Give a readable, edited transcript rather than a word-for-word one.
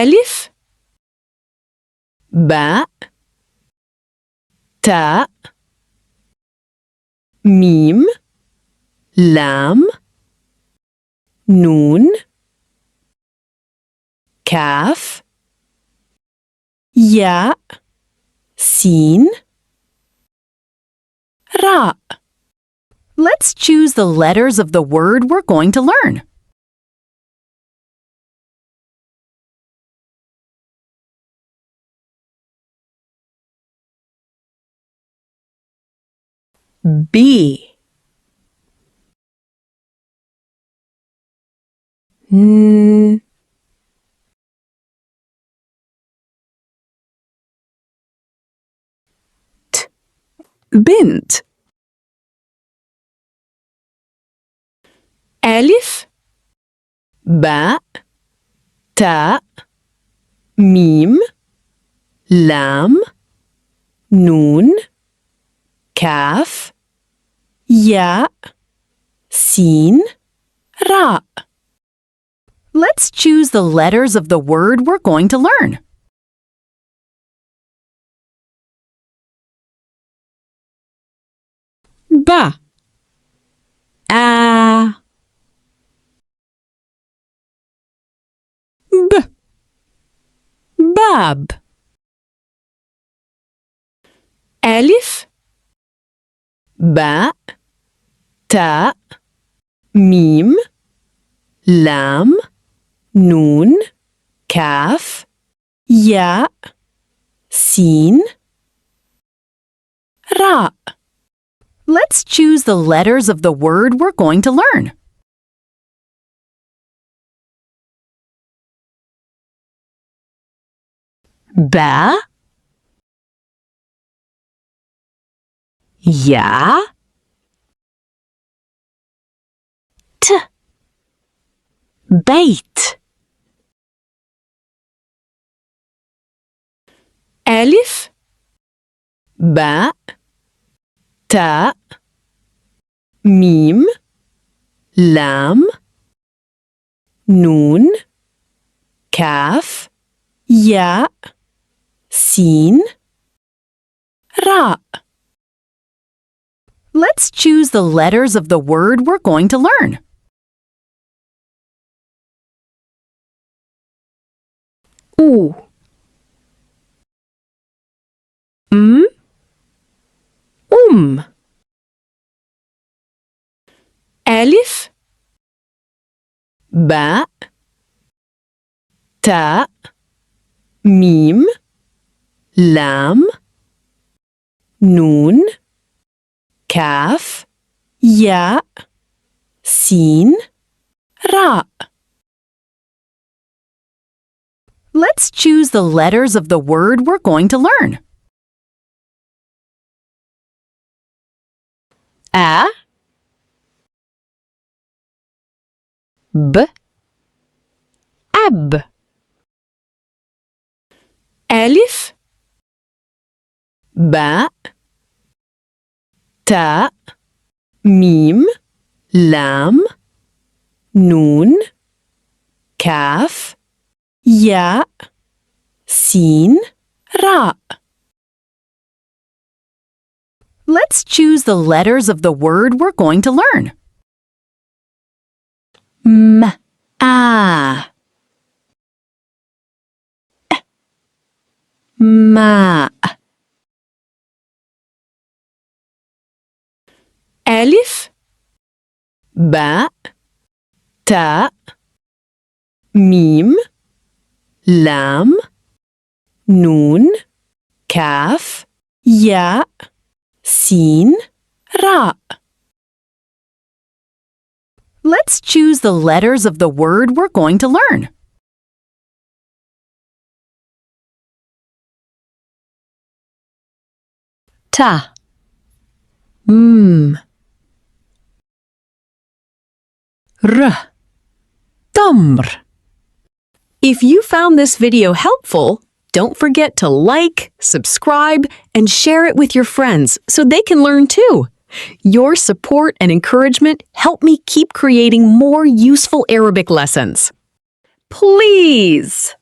ألف باء تاء ميم لام نون كاف ياء سين راء. Let's choose the letters of the word we're going to learn. B N T بنت. ألف باء تاء ميم لام نون كاف ياء سين راء. Let's choose the letters of the word we're going to learn. با آ ب باب ألف باء تاء ميم لام نون كاف ياء سين راء. Let's choose the letters of the word we're going to learn. با يا ت بيت ألف باء تاء ميم لام نون كاف ياء سين راء. Let's choose the letters of the word we're going to learn. أو ألف باء تاء ميم لام نون كاف ياء سين راء. Let's choose the letters of the word we're going to learn. أ ب أب ألف باء تاء ميم لام نون كاف ياء سين راء. Let's choose the letters of the word we're going to learn. م آ ماء ألف باء تاء ميم لام نون كاف ياء سين راء. Let's choose the letters of the word we're going to learn. تا ر تمر. If you found this video helpful, don't forget to like, subscribe, and share it with your friends so they can learn too. Your support and encouragement help me keep creating more useful Arabic lessons. Please!